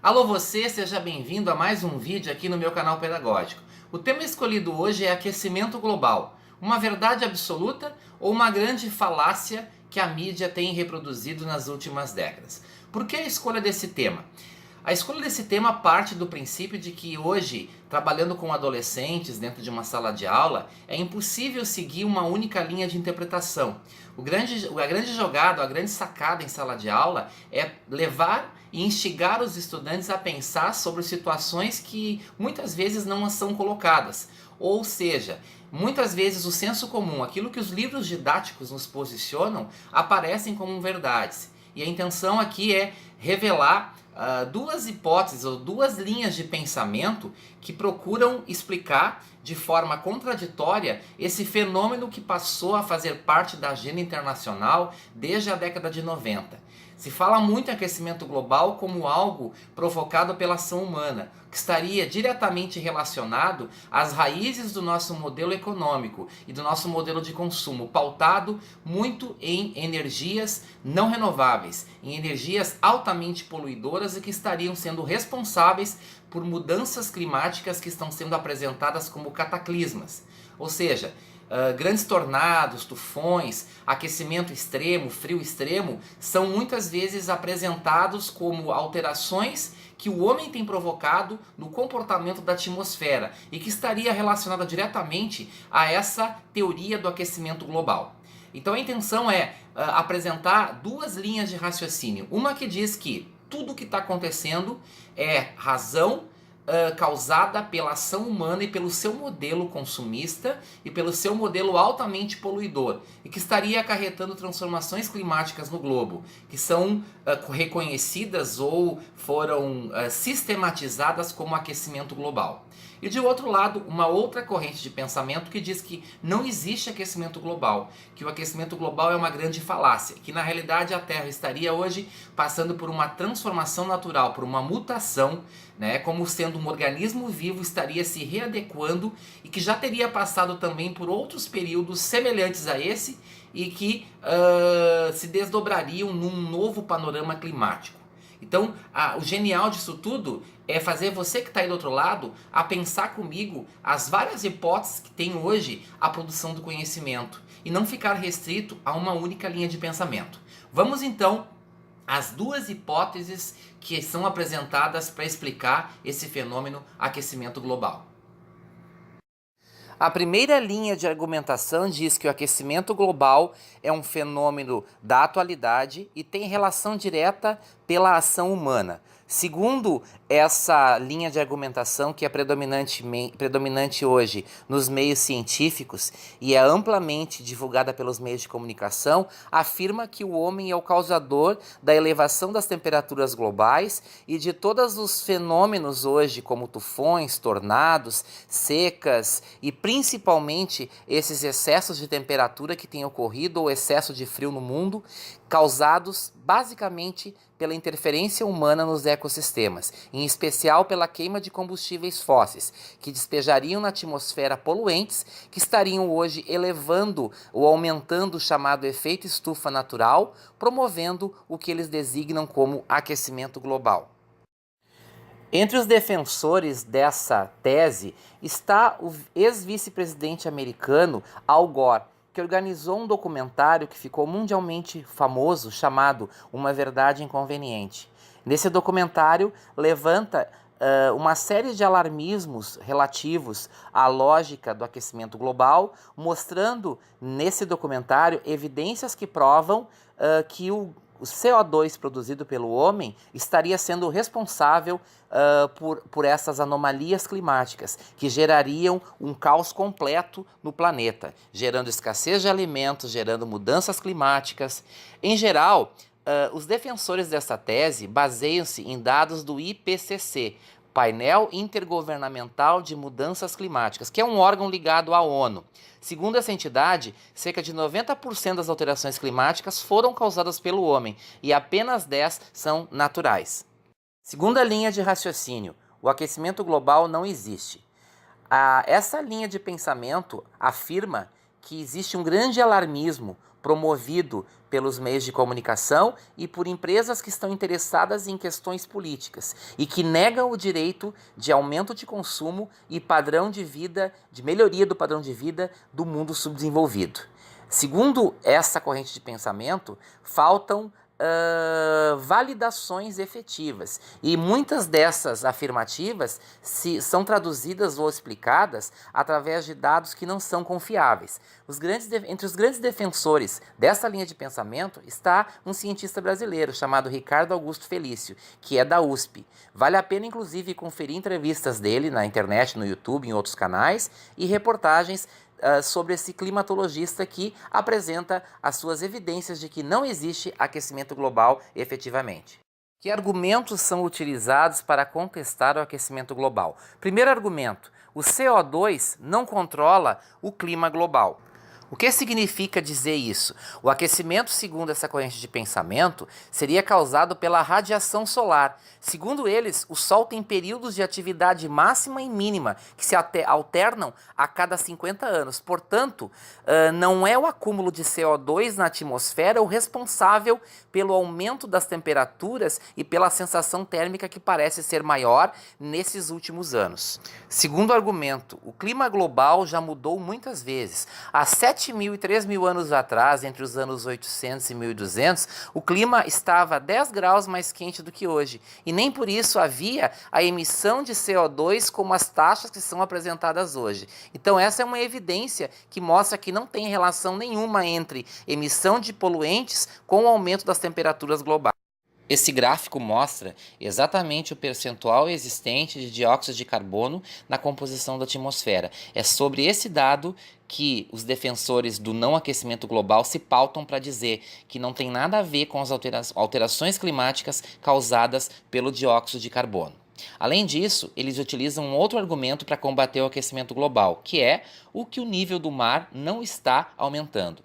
Alô você, seja bem-vindo a mais um vídeo aqui no meu canal pedagógico. O tema escolhido hoje é aquecimento global, uma verdade absoluta ou uma grande falácia que a mídia tem reproduzido nas últimas décadas. Por que a escolha desse tema? A escolha desse tema parte do princípio de que hoje, trabalhando com adolescentes dentro de uma sala de aula, é impossível seguir uma única linha de interpretação. A grande jogada, a grande sacada em sala de aula é levar e instigar os estudantes a pensar sobre situações que muitas vezes não são colocadas. Ou seja, muitas vezes o senso comum, aquilo que os livros didáticos nos posicionam, aparecem como verdades. E a intenção aqui é revelar duas hipóteses ou duas linhas de pensamento que procuram explicar de forma contraditória esse fenômeno que passou a fazer parte da agenda internacional desde a década de 90. Se fala muito em aquecimento global como algo provocado pela ação humana, que estaria diretamente relacionado às raízes do nosso modelo econômico e do nosso modelo de consumo, pautado muito em energias não renováveis, em energias altamente poluidoras e que estariam sendo responsáveis por mudanças climáticas que estão sendo apresentadas como cataclismas. Ou seja, grandes tornados, tufões, aquecimento extremo, frio extremo, são muitas vezes apresentados como alterações que o homem tem provocado no comportamento da atmosfera e que estaria relacionada diretamente a essa teoria do aquecimento global. Então a intenção é apresentar duas linhas de raciocínio. Uma que diz que tudo o que está acontecendo é razão causada pela ação humana e pelo seu modelo consumista e pelo seu modelo altamente poluidor e que estaria acarretando transformações climáticas no globo, que são reconhecidas ou foram sistematizadas como aquecimento global. E de outro lado, uma outra corrente de pensamento que diz que não existe aquecimento global, que o aquecimento global é uma grande falácia, que na realidade a Terra estaria hoje passando por uma transformação natural, por uma mutação, né, como sendo um organismo vivo, estaria se readequando e que já teria passado também por outros períodos semelhantes a esse e que se desdobrariam num novo panorama climático. Então, o genial disso tudo é fazer você que está aí do outro lado a pensar comigo as várias hipóteses que tem hoje a produção do conhecimento e não ficar restrito a uma única linha de pensamento. Vamos então às duas hipóteses que são apresentadas para explicar esse fenômeno aquecimento global. A primeira linha de argumentação diz que o aquecimento global é um fenômeno da atualidade e tem relação direta pela ação humana. Segundo essa linha de argumentação, que é predominante hoje nos meios científicos e é amplamente divulgada pelos meios de comunicação, afirma que o homem é o causador da elevação das temperaturas globais e de todos os fenômenos hoje, como tufões, tornados, secas e principalmente esses excessos de temperatura que têm ocorrido ou excesso de frio no mundo, causados basicamente pela interferência humana nos ecossistemas, em especial pela queima de combustíveis fósseis, que despejariam na atmosfera poluentes que estariam hoje elevando ou aumentando o chamado efeito estufa natural, promovendo o que eles designam como aquecimento global. Entre os defensores dessa tese está o ex-vice-presidente americano Al Gore, que organizou um documentário que ficou mundialmente famoso chamado Uma Verdade Inconveniente. Nesse documentário levanta uma série de alarmismos relativos à lógica do aquecimento global, mostrando nesse documentário evidências que provam que o CO2 produzido pelo homem estaria sendo responsável por essas anomalias climáticas, que gerariam um caos completo no planeta, gerando escassez de alimentos, gerando mudanças climáticas. Em geral, os defensores dessa tese baseiam-se em dados do IPCC, Painel Intergovernamental de Mudanças Climáticas, que é um órgão ligado à ONU. Segundo essa entidade, cerca de 90% das alterações climáticas foram causadas pelo homem e apenas 10% são naturais. Segunda linha de raciocínio, o aquecimento global não existe. Essa linha de pensamento afirma que existe um grande alarmismo promovido pelos meios de comunicação e por empresas que estão interessadas em questões políticas e que negam o direito de aumento de consumo e padrão de vida, de melhoria do padrão de vida do mundo subdesenvolvido. Segundo essa corrente de pensamento, faltam validações efetivas e muitas dessas afirmativas são traduzidas ou explicadas através de dados que não são confiáveis. Entre os grandes defensores dessa linha de pensamento está um cientista brasileiro chamado Ricardo Augusto Felício, que é da USP. Vale a pena inclusive conferir entrevistas dele na internet, no YouTube, em outros canais e reportagens sobre esse climatologista que apresenta as suas evidências de que não existe aquecimento global efetivamente. Que argumentos são utilizados para contestar o aquecimento global? Primeiro argumento: o CO2 não controla o clima global. O que significa dizer isso? O aquecimento, segundo essa corrente de pensamento, seria causado pela radiação solar. Segundo eles, o Sol tem períodos de atividade máxima e mínima que se alternam a cada 50 anos. Portanto, não é o acúmulo de CO2 na atmosfera o responsável pelo aumento das temperaturas e pela sensação térmica que parece ser maior nesses últimos anos. Segundo argumento, o clima global já mudou muitas vezes. Há 7.000 e 3.000 anos atrás, entre os anos 800 e 1200, o clima estava 10 graus mais quente do que hoje. E nem por isso havia a emissão de CO2 como as taxas que são apresentadas hoje. Então essa é uma evidência que mostra que não tem relação nenhuma entre emissão de poluentes com o aumento das temperaturas globais. Esse gráfico mostra exatamente o percentual existente de dióxido de carbono na composição da atmosfera. É sobre esse dado que os defensores do não aquecimento global se pautam para dizer que não tem nada a ver com as alterações climáticas causadas pelo dióxido de carbono. Além disso, eles utilizam um outro argumento para combater o aquecimento global, que é o que o nível do mar não está aumentando.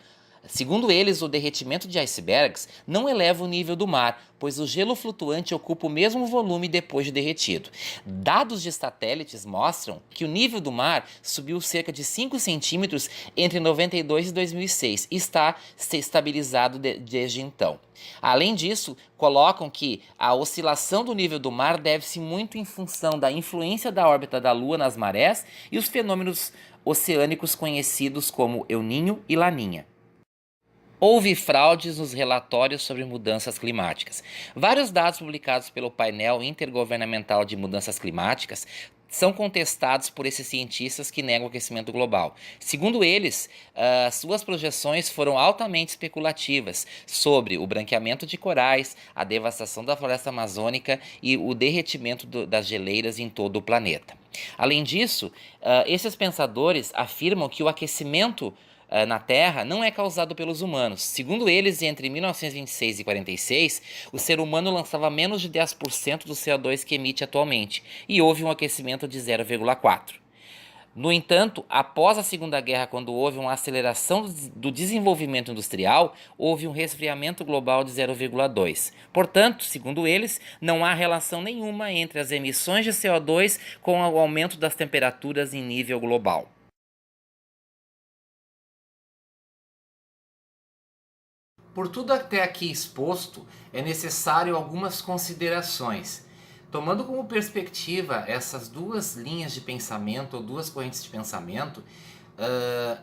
Segundo eles, o derretimento de icebergs não eleva o nível do mar, pois o gelo flutuante ocupa o mesmo volume depois de derretido. Dados de satélites mostram que o nível do mar subiu cerca de 5 centímetros entre 92 e 2006 e está estabilizado desde então. Além disso, colocam que a oscilação do nível do mar deve-se muito em função da influência da órbita da Lua nas marés e os fenômenos oceânicos conhecidos como El Niño e Laninha. Houve fraudes nos relatórios sobre mudanças climáticas. Vários dados publicados pelo painel intergovernamental de mudanças climáticas são contestados por esses cientistas que negam o aquecimento global. Segundo eles, suas projeções foram altamente especulativas sobre o branqueamento de corais, a devastação da floresta amazônica e o derretimento das geleiras em todo o planeta. Além disso, esses pensadores afirmam que o aquecimento na Terra não é causado pelos humanos. Segundo eles, entre 1926 e 46, o ser humano lançava menos de 10% do CO2 que emite atualmente, e houve um aquecimento de 0,4%. No entanto, após a Segunda Guerra, quando houve uma aceleração do desenvolvimento industrial, houve um resfriamento global de 0,2%. Portanto, segundo eles, não há relação nenhuma entre as emissões de CO2 com o aumento das temperaturas em nível global. Por tudo até aqui exposto, é necessário algumas considerações. Tomando como perspectiva essas duas linhas de pensamento, ou duas correntes de pensamento,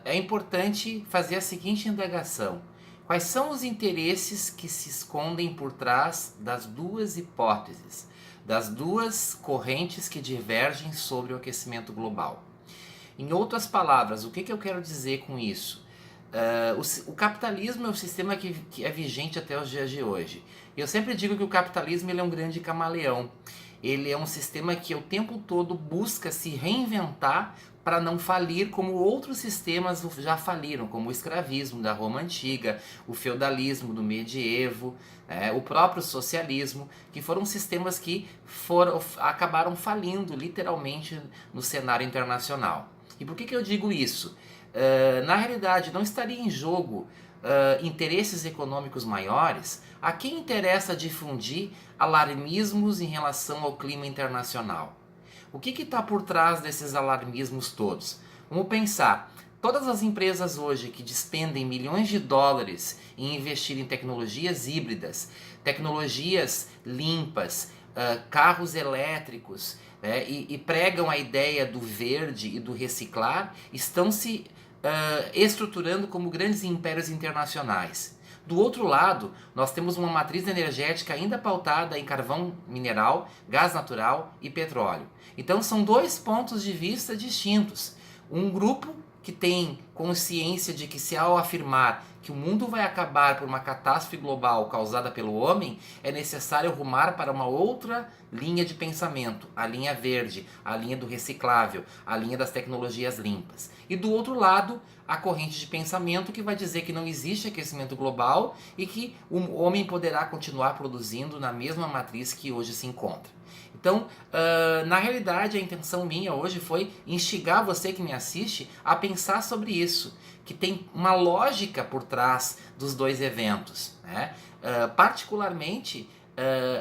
é importante fazer a seguinte indagação: quais são os interesses que se escondem por trás das duas hipóteses, das duas correntes que divergem sobre o aquecimento global? Em outras palavras, o que eu quero dizer com isso? O capitalismo é o sistema que é vigente até os dias de hoje. Eu sempre digo que o capitalismo ele é um grande camaleão. Ele é um sistema que o tempo todo busca se reinventar para não falir como outros sistemas já faliram, como o escravismo da Roma Antiga, o feudalismo do medievo, o próprio socialismo, que foram sistemas que acabaram falindo literalmente no cenário internacional. E por que eu digo isso? Na realidade, não estaria em jogo interesses econômicos maiores? A quem interessa difundir alarmismos em relação ao clima internacional? O que está por trás desses alarmismos todos? Vamos pensar, Todas as empresas hoje que despendem milhões de dólares em investir em tecnologias híbridas, tecnologias limpas, carros elétricos, né, e pregam a ideia do verde e do reciclar, estão se estruturando como grandes impérios internacionais. Do outro lado, nós temos uma matriz energética ainda pautada em carvão mineral, gás natural e petróleo. Então são dois pontos de vista distintos. Um grupo que tem consciência de que, se ao afirmar que o mundo vai acabar por uma catástrofe global causada pelo homem, é necessário rumar para uma outra linha de pensamento, a linha verde, a linha do reciclável, a linha das tecnologias limpas. E do outro lado, a corrente de pensamento que vai dizer que não existe aquecimento global e que o homem poderá continuar produzindo na mesma matriz que hoje se encontra. Então, na realidade, a intenção minha hoje foi instigar você que me assiste a pensar sobre isso, que tem uma lógica por trás dos dois eventos, né? Particularmente,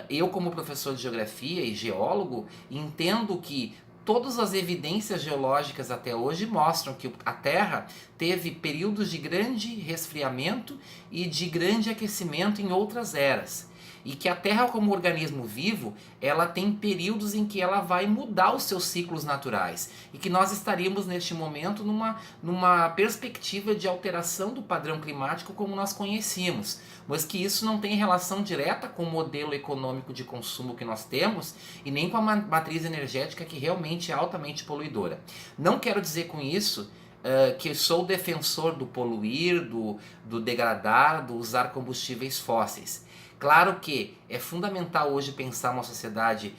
eu como professor de geografia e geólogo, entendo que todas as evidências geológicas até hoje mostram que a Terra teve períodos de grande resfriamento e de grande aquecimento em outras eras. E que a Terra, como organismo vivo, ela tem períodos em que ela vai mudar os seus ciclos naturais. E que nós estaríamos neste momento numa perspectiva de alteração do padrão climático como nós conhecíamos. Mas que isso não tem relação direta com o modelo econômico de consumo que nós temos e nem com a matriz energética, que realmente é altamente poluidora. Não quero dizer com isso que sou defensor do poluir, do degradar, do usar combustíveis fósseis. Claro que é fundamental hoje pensar uma sociedade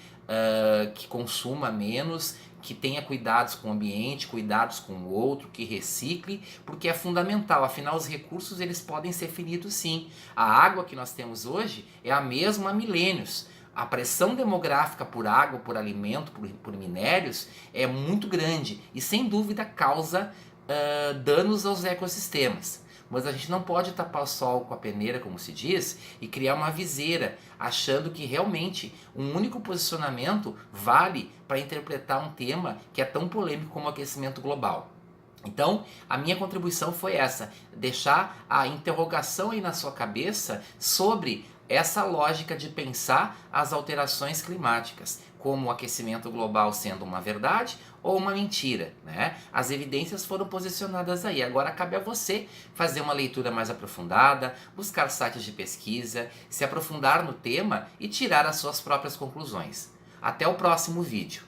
que consuma menos, que tenha cuidados com o ambiente, cuidados com o outro, que recicle, porque é fundamental. Afinal, os recursos eles podem ser finitos sim. A água que nós temos hoje é a mesma há milênios. A pressão demográfica por água, por alimento, por minérios é muito grande e sem dúvida causa danos aos ecossistemas. Mas a gente não pode tapar o sol com a peneira, como se diz, e criar uma viseira, achando que realmente um único posicionamento vale para interpretar um tema que é tão polêmico como o aquecimento global. Então, a minha contribuição foi essa, deixar a interrogação aí na sua cabeça sobre essa lógica de pensar as alterações climáticas, como o aquecimento global sendo uma verdade ou uma mentira, né? As evidências foram posicionadas aí, agora cabe a você fazer uma leitura mais aprofundada, buscar sites de pesquisa, se aprofundar no tema e tirar as suas próprias conclusões. Até o próximo vídeo.